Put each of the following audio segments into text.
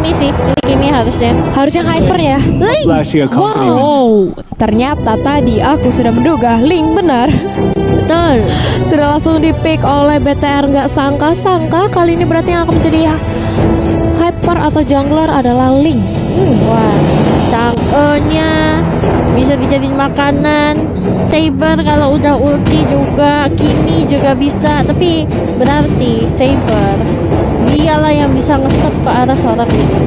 Kimi sih. Ini Kimi harusnya. Harusnya Hyper ya. Link. Wow, ternyata tadi aku sudah menduga Link benar. Betul. Sudah langsung di-pick oleh BTR. Nggak sangka-sangka kali ini berarti yang akan menjadi Hyper atau jungler adalah Link. Wah, Chang'e-nya bisa dijadiin makanan. Saber kalau udah ulti juga, Kimi juga bisa. Tapi berarti Saber dialah yang bisa nge-stop ke arah seorang ini.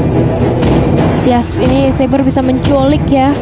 Yes, ini Saber bisa menculik ya.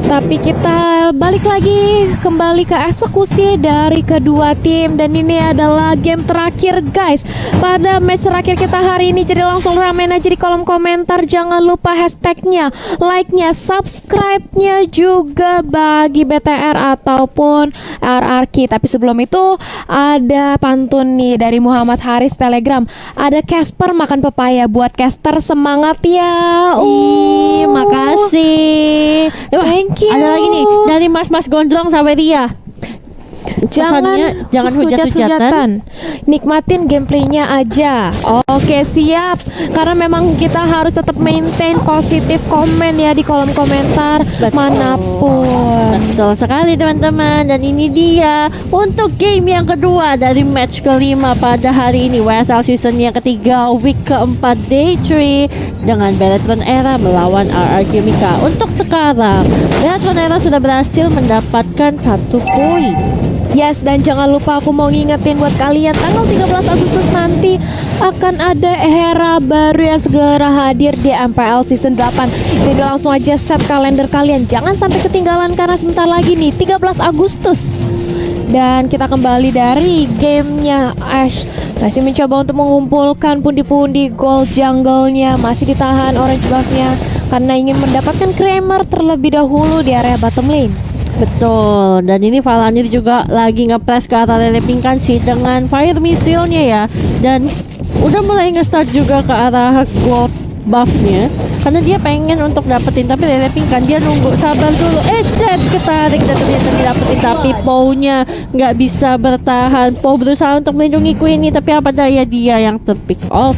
Tapi kita balik lagi kembali ke eksekusi dari kedua tim. Dan ini adalah game terakhir guys. Pada match terakhir kita hari ini. Jadi langsung ramen aja di kolom komentar. Jangan lupa hashtagnya, like-nya, subscribe-nya juga bagi BTR ataupun RRQ. Tapi sebelum itu ada pantun nih dari Muhammad Haris Telegram. Ada Casper makan pepaya. Buat caster semangat ya. Ih, makasih. Thank you. Ada lagi nih dari Mas-mas Gondrong sampai Ria. Jangan hujat-hujatan. Nikmatin gameplaynya aja. Oke, siap. Karena memang kita harus tetap maintain positif komen ya di kolom komentar. Betul. Manapun. Betul sekali teman-teman. Dan ini dia untuk game yang kedua dari match kelima pada hari ini, WSL season yang ketiga, week keempat, day 3, dengan Beletron Era melawan RRQ Mika. Untuk sekarang Beletron Era sudah berhasil mendapatkan 1 poin. Yes, dan jangan lupa aku mau ngingetin buat kalian, tanggal 13 Agustus nanti akan ada era baru yang segera hadir di MPL Season 8. Jadi langsung aja set kalender kalian, jangan sampai ketinggalan karena sebentar lagi nih 13 Agustus. Dan kita kembali dari gamenya Ash. Masih mencoba untuk mengumpulkan pundi-pundi gold jungle-nya. Masih ditahan orange buff-nya karena ingin mendapatkan Kramer terlebih dahulu di area bottom lane. Betul, dan ini Valanir juga lagi nge-press ke arah Lele Pingkan sih dengan fire missile-nya ya. Dan udah mulai nge-start juga ke arah gold buff-nya karena dia pengen untuk dapetin, tapi Lele Pingkan dia nunggu, sabar dulu. Set ketarik dan ternyata didapetin, tapi Pau-nya nggak bisa bertahan. Pau berusaha untuk melindungi Queenie, tapi apa daya dia yang terpick off.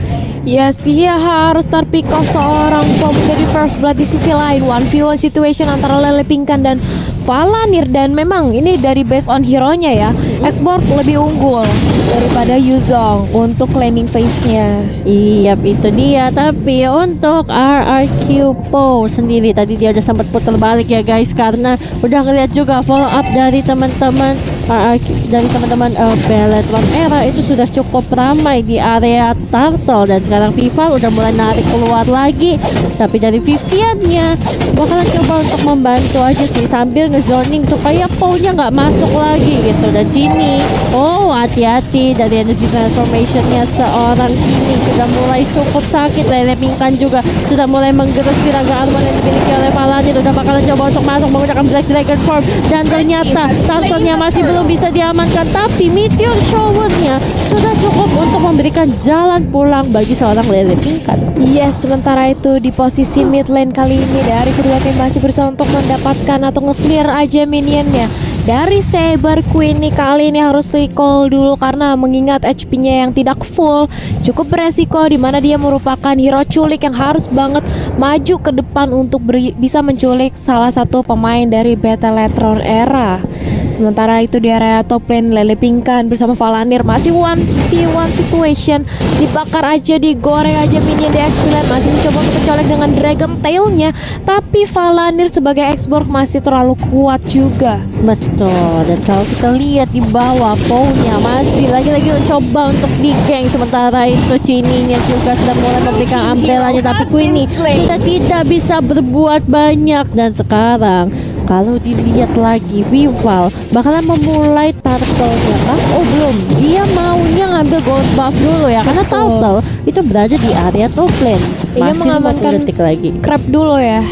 Yes, dia harus terpick off seorang Pau menjadi first blood. Di sisi lain 1v1 situation antara Lele Pingkan dan Valanir. Dan memang ini dari based on hero-nya ya, Xborg lebih unggul daripada Yuzong untuk laning phase-nya. Iya, itu dia. Tapi untuk RRQ Pau sendiri tadi dia udah sempat putar balik ya guys, karena udah ngeliat juga follow up dari teman-teman RRQ, dari teman-teman Beletron Era itu sudah cukup ramai di area turtle. Dan sekarang Vival udah mulai narik keluar lagi, tapi dari Vivian-nya bakalan coba untuk membantu aja sih sambil ngezoning supaya Pau-nya nggak masuk lagi gitu. Dan sini, oh hati-hati, dari energy transformation-nya seorang Kimi sudah mulai cukup sakit. Lele Pingkan juga sudah mulai menggerus Tiraga Armor yang dimiliki oleh Valanir. Udah bakalan coba untuk masuk menggunakan Black Dragon Form, dan ternyata turtle-nya masih belum bisa diamankan. Tapi Meteor Shower-nya sudah cukup untuk memberikan jalan pulang bagi seorang Lele Pingkan. Yes, sementara itu di posisi mid lane kali ini dari kedua tim masih berusaha untuk mendapatkan atau nge-clear aja minionnya. Dari Saber, Queenie kali ini harus recall dulu karena mengingat HP-nya yang tidak full cukup beresiko, dimana dia merupakan hero culik yang harus banget maju ke depan untuk bisa menculik salah satu pemain dari Beletron Era. Sementara itu di area top lane Lele Pingkan bersama Valanir masih 1v1 situation, dibakar aja, digoreng aja minion di XP lane, masih mencoba untuk mencolek dengan Dragon Tail-nya, tapi Valanir sebagai Xborg masih terlalu kuat juga. Betul, dan kalau kita lihat di bawah, Pau-nya masih lagi-lagi mencoba untuk di-gank. Sementara itu Chini-nya juga sudah mulai memberikan umbrella-nya, tapi Queenie sudah tidak bisa berbuat banyak. Dan sekarang kalau dilihat lagi, Vival bakalan memulai turtle-nya kah? Oh belum, dia maunya ngambil gold buff dulu ya, karena turtle itu berada di area top lane. Masih 50 detik lagi. Crab dulu ya.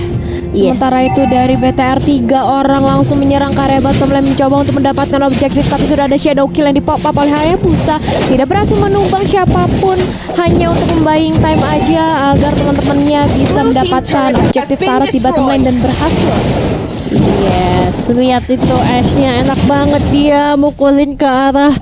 Sementara itu dari BTR 3 orang langsung menyerang ke area bottom lane, mencoba untuk mendapatkan objektif, tapi sudah ada shadow kill yang dipop up oleh Hayabusa. Tidak berhasil menumbang siapapun, hanya untuk membuying time aja agar teman-temannya bisa mendapatkan objektif turret di bottom lane dan berhasil. Yes, lihat itu Ash-nya enak banget, dia mukulin ke arah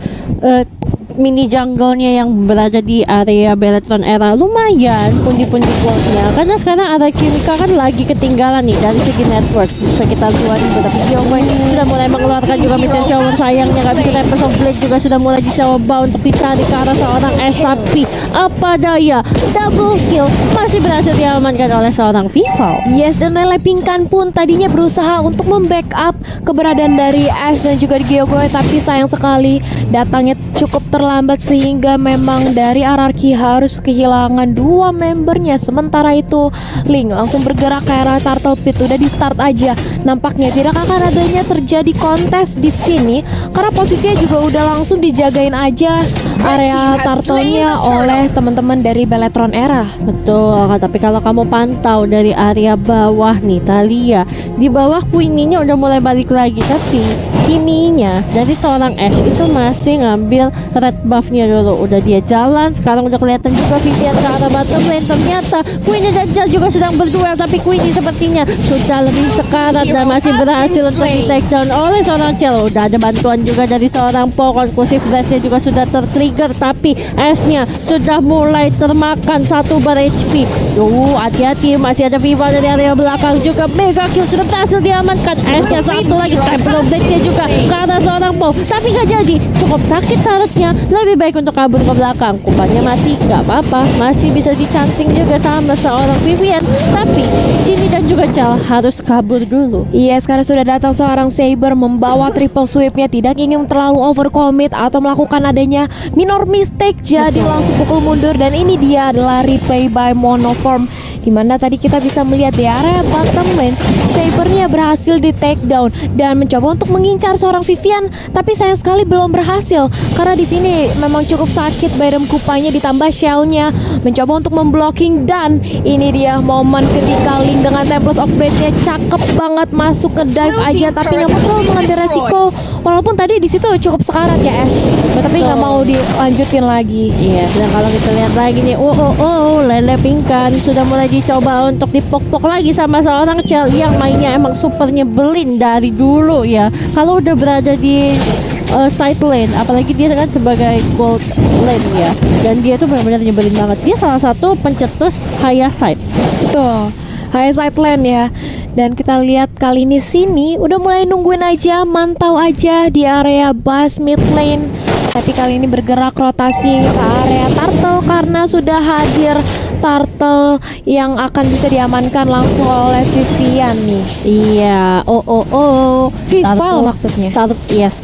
mini jungle-nya yang berada di area Beletron Era lumayan pundi-pundi goldnya, karena sekarang RRQ Mika kan lagi ketinggalan nih dari segi network sekitar 2000, tapi Gyeongwon sudah mulai mengeluarkan juga Meteor Shower. Sayangnya gak bisa Tempest of Blade juga sudah mulai dicoba untuk dicari ke arah seorang S, tapi apa daya double kill masih berhasil diamankan oleh seorang Vival. Yes, dan Lele Pinkan pun tadinya berusaha untuk membackup keberadaan dari Ash dan juga di Gyeongwon, tapi sayang sekali datangnya cukup terlambat sehingga memang dari RRQ harus kehilangan 2 membernya. Sementara itu Link langsung bergerak ke arah Turtle Pit. Udah di start aja. Nampaknya tidak akan adanya terjadi kontes di sini karena posisinya juga udah langsung dijagain aja area turtle-nya oleh teman-teman dari Beletron Era. Betul, tapi kalau kamu pantau dari area bawah nih, Thalia di bawah Queenie-nya udah mulai balik lagi, tapi Kimi-nya dari seorang Ash itu masih ngambil red buff-nya dulu. Udah dia jalan, sekarang udah kelihatan juga Vivian ke arah bottom lane. Ternyata Queenie dan Jal juga sedang berduel, tapi Queenie sepertinya sudah lebih sekarat dan masih berhasil untuk di take down oleh seorang Chell. Udah ada bantuan juga dari seorang Po, conclusive blast-nya juga sudah tertrigger, tapi Ash-nya sudah mulai termakan 1 bar HP. Hati-hati, masih ada Viva dari area belakang juga. Mega kill sudah berhasil diamankan. Ash-nya satu lagi, Temple of Blade-nya juga ke arah seorang Po, tapi gak jadi. Cukup sakit tarotnya, lebih baik untuk kabur ke belakang. Kupannya mati, gak apa-apa, masih bisa dicanting juga sama seorang Vivian, tapi Ginny dan juga Chal harus kabur dulu. Iya, sekarang sudah datang seorang Saber membawa triple sweep-nya, tidak ingin terlalu overcommit atau melakukan adanya minor mistake, jadi langsung pukul mundur. Dan ini dia adalah replay by Monoform, dimana tadi kita bisa melihat di area bottom lane Sabernya berhasil di take down dan mencoba untuk mengincar seorang Vivian, tapi sayang sekali belum berhasil karena di sini memang cukup sakit. Bayram Kupanya ditambah shellnya mencoba untuk memblocking, dan ini dia momen ketika Link dengan Temples of Blade-nya cakep banget masuk ke dive aja, tapi nggak mau terlalu mengambil resiko walaupun tadi di situ cukup sekarat ya Ash, tapi nggak mau dilanjutin lagi. Iya, dan kalau kita lihat lagi nih, Lele Pinkan sudah mulai dicoba untuk dipok-pok lagi sama seorang Chell yang mainnya emang super nyebelin dari dulu ya. Kalau udah berada di side lane, apalagi dia kan sebagai gold lane ya, dan dia tuh benar-benar nyebelin banget. Dia salah satu pencetus high side. Tuh, high side lane ya. Dan kita lihat kali ini sini udah mulai nungguin aja, mantau aja di area base mid lane. Tapi kali ini bergerak rotasi ke area turtle karena sudah hadir turtle yang akan bisa diamankan langsung oleh Vivian nih. Iya, Vival maksudnya.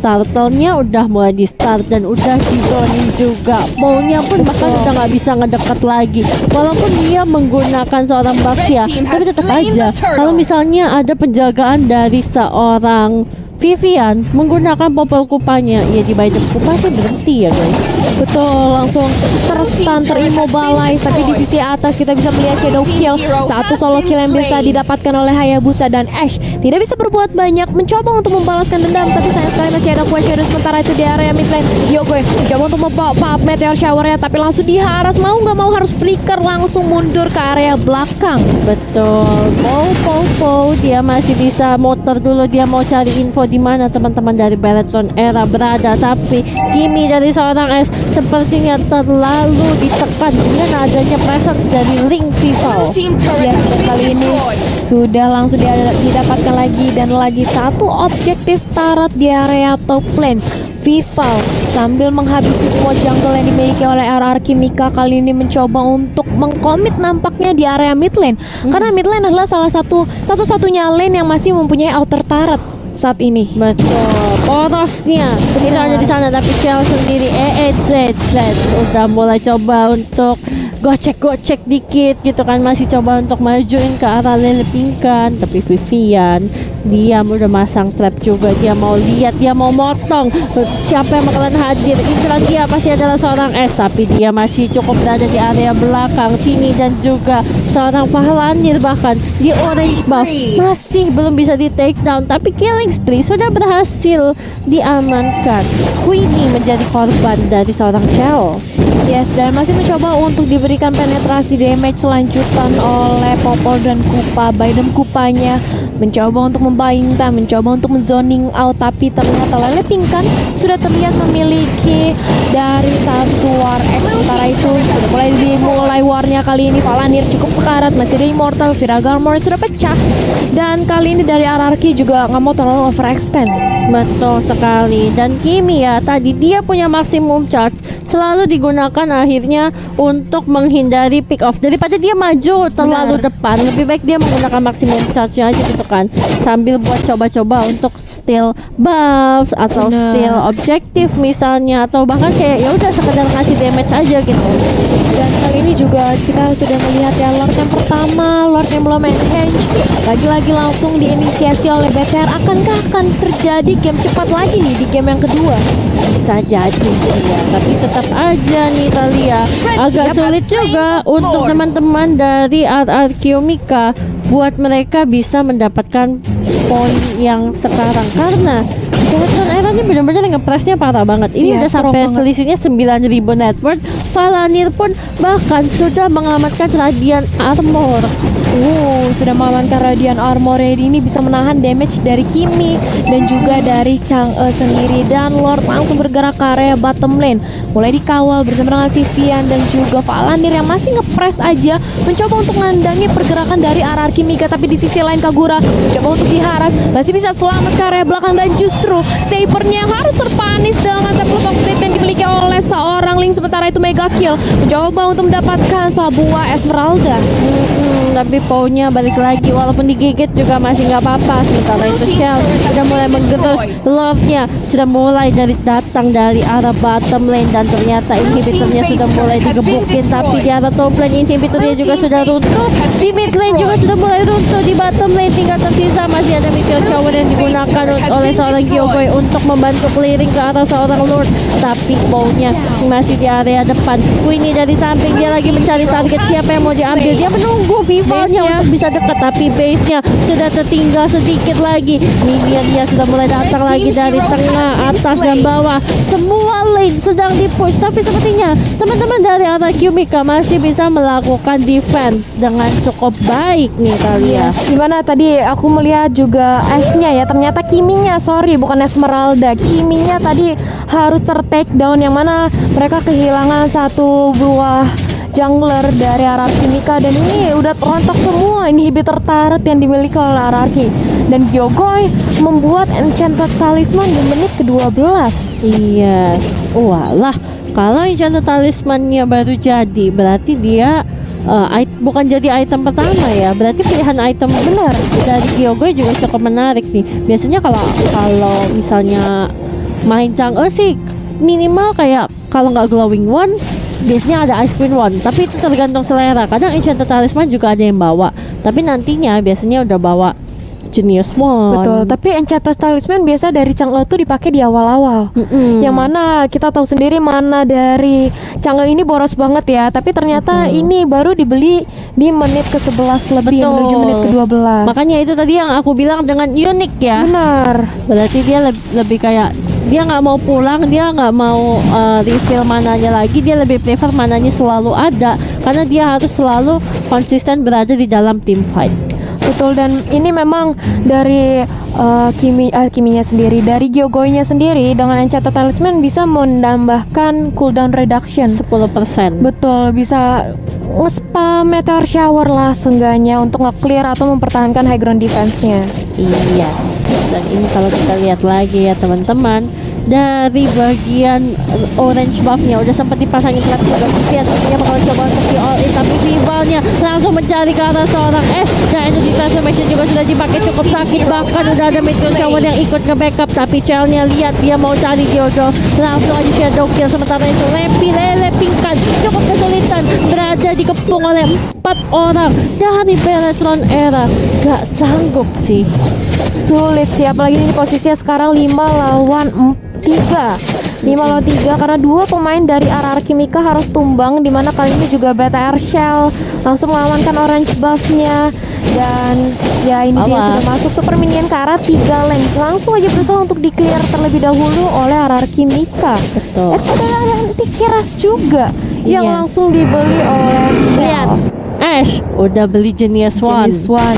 Turtle-nya udah mulai di start dan udah di zoning juga. Maunya pun bahkan udah nggak bisa ngedekat lagi. Walaupun dia menggunakan seorang buff ya, tapi tetap aja kalau misalnya ada penjagaan dari seorang Vivian menggunakan popol kupanya, ya di Biden kupa itu berhenti ya guys. Betul, langsung terstun, terimmobilize. Tapi di sisi atas kita bisa melihat shadow kill, satu solo kill yang bisa didapatkan oleh Hayabusa, dan Ash tidak bisa berbuat banyak, mencoba untuk membalaskan dendam, tapi sayang sekali masih ada kuat shadow. Sementara itu di area mid lane, Yogoy mencoba untuk membawa meteor showernya, tapi langsung diharas, mau nggak mau harus flicker, langsung mundur ke area belakang. Betul, Po dia masih bisa muter dulu, dia mau cari info di mana teman-teman dari Beletron Era berada, tapi Kimi dari seorang S sepertinya terlalu ditekan dengan adanya presence dari Link Vival. Ya, kali ini sudah langsung didapatkan lagi, dan lagi satu objektif tarat di area top lane. Vival sambil menghabisi semua jungle yang dimiliki oleh RRQ Mika kali ini mencoba untuk mengkomit nampaknya di area mid lane, karena mid lane adalah salah satu-satunya lane yang masih mempunyai outer turret saat ini. Betul, porosnya itu ada di sana, tapi Chell sendiri Z udah mulai coba untuk gocek dikit gitu kan, masih coba untuk majuin ke arah Lele Pinkan, tapi Vivian diam, udah masang trap juga, dia mau lihat, dia mau motong siapa yang bakalan hadir. Inceran dia pasti adalah seorang S, tapi dia masih cukup berada di area belakang sini, dan juga seorang Fahlanir bahkan di orange buff masih belum bisa di take down, tapi killing spree sudah berhasil diamankan. Queenie menjadi korban dari seorang Chell. Yes, dan masih mencoba untuk diberikan penetrasi damage selanjutan oleh Popol dan Kupa. Biden Kupanya mencoba untuk membayangkan, mencoba untuk menzoning out, tapi ternyata Lele Pink kan sudah terlihat memiliki dari satu war X. Sementara itu sudah mulai dimulai warnya kali ini. Palanir cukup sekarat, masih ada Immortal, Viragarmor sudah pecah, dan kali ini dari RRQ juga nggak mau terlalu overextend. Betul sekali. Dan Kimi ya, tadi dia punya maximum charge selalu digunakan akhirnya untuk menghindari pick off daripada dia maju terlalu depan. Lebih baik dia menggunakan maximum charge-nya aja gitu kan, sambil buat coba-coba untuk steal buff atau steal objektif misalnya, atau bahkan kayak ya udah sekedar ngasih damage aja gitu. Dan kali ini juga kita sudah melihat ya Lord yang pertama, Lord yang belum enhance, lagi-lagi langsung diinisiasi oleh BTR. Akankah akan terjadi game cepat lagi nih di game yang kedua? Bisa jadi sih ya, tapi tetap aja nih Talia agak sulit juga untuk teman-teman dari RRQ Mika buat mereka bisa mendapatkan poin yang sekarang, karena Galactron Era ini benar-benar ngepresnya parah banget. Ini Iya, udah strong sampai banget. selisihnya 9.000 net worth. Palanir pun bahkan sudah mengamankan Radiant Armor. Sudah mengamankan Radiant Armor. Ini bisa menahan damage dari Kimi dan juga dari Chang'e sendiri. Dan Lord langsung bergerak ke area bottom lane, mulai dikawal bersama dengan Vivian dan juga Palanir yang masih ngepres aja, mencoba untuk mengandangi pergerakan dari RRQ Mika. Tapi di sisi lain Kagura mencoba untuk diharas, masih bisa selamat ke area belakang, dan justru Sabernya yang harus terpanis dengan tablet complete yang dimiliki oleh seorang Link. Sementara itu Mega Kill mencoba untuk mendapatkan sebuah Esmeralda. Tapi Pau-nya balik lagi, walaupun digigit juga masih nggak apa-apa. Sementara itu Shell sudah mulai menggerus, Lordnya sudah mulai datang dari arah bottom lane, dan ternyata inhibitornya sudah mulai digebukin. Tapi di arah top lane inhibitornya juga sudah runtuh, di mid lane juga sudah mulai runtuh, di bottom lane tinggal tersisa masih ada Meteor Shower yang digunakan oleh seorang Gyokoi untuk membantu clearing ke arah seorang Lord. Tapi Pau-nya masih di area depan. Queenie dari samping, dia lagi mencari target siapa yang mau diambil. Dia menunggu Vivalnya untuk bisa dekat, tapi base-nya sudah tertinggal sedikit lagi. Minionnya sudah mulai datang lagi dari tengah, atas dan bawah. Semua lane sedang di-push, tapi sepertinya teman-teman dari RRQ Mika masih bisa melakukan defense dengan cukup baik nih Talia. Gimana tadi aku melihat juga Ash-nya ya, ternyata Kiminya, sorry bukan Esmeralda, Kiminya tadi harus ter-take down, yang mana mereka kehilangan satu buah jungler dari RRQ Mika, dan ini udah terontok semua inhibitor turret yang dimiliki oleh RRQ. Dan Gyokoi membuat Enchanted Talisman di menit ke-12. Iya, walah, kalau Enchanted Talisman-nya baru jadi, berarti dia bukan jadi item pertama ya. Berarti pilihan item benar dari Gyokoi juga cukup menarik nih. Biasanya kalau misalnya main Chang'e sih minimal kayak kalau nggak Glowing One, biasanya ada Ice Queen One, tapi itu tergantung selera. Kadang Enchanted Talisman juga ada yang bawa, tapi nantinya biasanya udah bawa Genius One. Betul, tapi Enchanted Talisman biasa dari Chang'e tuh dipakai di awal-awal. Yang mana kita tahu sendiri mana dari Chang'e ini boros banget ya, tapi ternyata ini baru dibeli di menit ke-11 lebih, Betul. menuju menit ke-12. Makanya itu tadi yang aku bilang dengan unik ya. Benar. Berarti dia lebih kayak dia nggak mau pulang, dia nggak mau refill mananya lagi, dia lebih prefer mananya selalu ada karena dia harus selalu konsisten berada di dalam team fight. Betul, dan ini memang dari Kiminya sendiri, dari Gyokoi-nya sendiri dengan Enchanted Talisman bisa menambahkan cooldown reduction 10%. Betul, bisa nge-spam Meteor Shower lah seenggaknya untuk nge-clear atau mempertahankan high ground defense-nya. Yes. Dan ini kalau kita lihat lagi ya teman-teman, dari bagian orange buff-nya udah sempat dipasangin trap juga. Vivian sepertinya bakal coba untuk di all in, tapi rivalnya langsung mencari ke arah seorang S, dan energy transformation juga sudah dipakai cukup sakit. Bahkan udah ada Meteor Shower yang ikut nge-backup, tapi Chell-nya lihat dia mau cari Jojo, langsung aja shadow kill. Sementara itu Lele Pingkan cukup kesulitan, berada dikepung oleh 4 orang dari Galactron Era. Gak sanggup sih. Sulit sih, apalagi ini posisinya sekarang 5 lawan 3 karena 2 pemain dari RRQ Mika harus tumbang, dimana kali ini juga BTR Shell langsung mengamankan orange buff-nya. Dan ya ini dia sudah masuk super minion ke arah 3 lane, langsung aja berusaha untuk di-clear terlebih dahulu oleh RRQ Mika. Betul. Ada anti-kiras juga yang langsung dibeli oleh Lihat, Shell. Ash udah beli Genius One. Jenis One.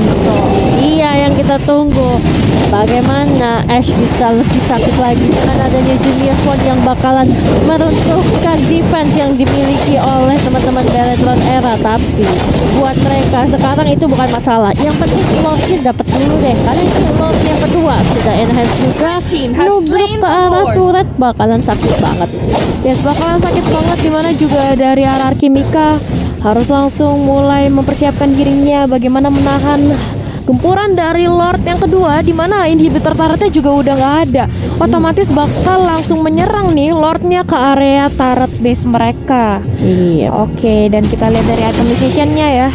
Iya yang kita tunggu. Bagaimana Ash bisa lebih sakit lagi dengan adanya Junior Swan yang bakalan meruntuhkan defense yang dimiliki oleh teman-teman Beletron Era. Tapi buat mereka sekarang itu bukan masalah. Yang penting Lordnya dapat dulu deh. Karena ini Lord yang kedua sudah enhance juga. Nubruk ke arah turret bakalan sakit banget. Yes, bakalan sakit banget, dimana juga dari RRQ Mika harus langsung mulai mempersiapkan dirinya bagaimana menahan gempuran dari Lord yang kedua, dimana inhibitor turretnya juga udah nggak ada. Otomatis bakal langsung menyerang nih Lordnya ke area turret base mereka. Iya. Oke, dan kita lihat dari itemization-nya ya.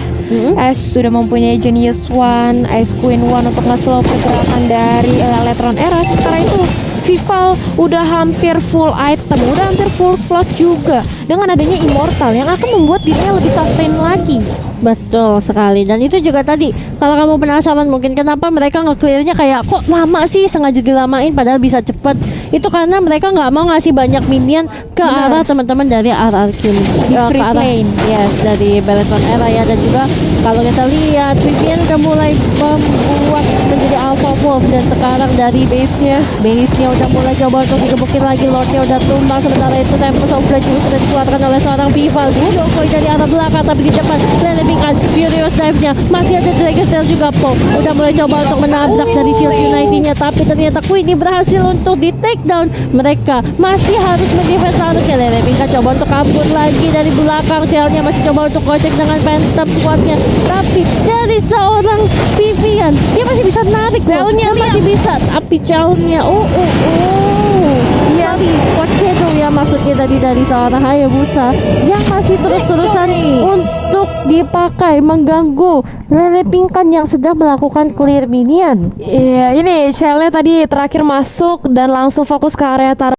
Ash sudah mempunyai Genius One, Ice Queen One untuk nge-slow pergerakan dari Electron Era. Sementara itu Vival udah hampir full item, udah hampir full slot juga dengan adanya Immortal yang akan membuat dirinya lebih sustain lagi. Betul sekali. Dan itu juga tadi, kalau kamu penasaran mungkin kenapa mereka nge-clearnya kayak kok lama sih, sengaja dilamain padahal bisa cepet. Itu karena mereka nggak mau ngasih banyak minion ke arah teman-teman dari RRQ Di ke freeze arah, lane. yes, dari Beletron Era ya. Dan juga kalau kita lihat Vivian udah mulai membuat menjadi Alpha Wolf. Dan sekarang dari base-nya udah mulai coba untuk digebukin lagi. Lordnya udah tumbang. Sementara itu Tempest of Blood juga sudah dikeluarkan oleh seorang Vival. Dudokoi dari arah belakang, tapi di depan Lelebingkan Furious Dive-nya masih ada Dragon Tail juga. Po udah mulai coba untuk menabrak dari Shield Unity-nya, tapi ternyata Queenie berhasil untuk di take down. Mereka masih harus mendefense harusnya. Lelebingkan coba untuk kabur lagi dari belakang. Shell-nya masih coba untuk gocek dengan Phantom Squad-nya, tapi dari seorang Vivian dia masih bisa narik Shell-nya, masih bisa, tapi Shell-nya iya sih, Squad Shadow ya maksudnya tadi dari seorang Hayabusa yang masih terus-terusan untuk dipakai mengganggu Lelebingkan yang sedang melakukan clear minion. Iya, ini Shell-nya tadi terakhir masuk dan langsung fokus ke area turret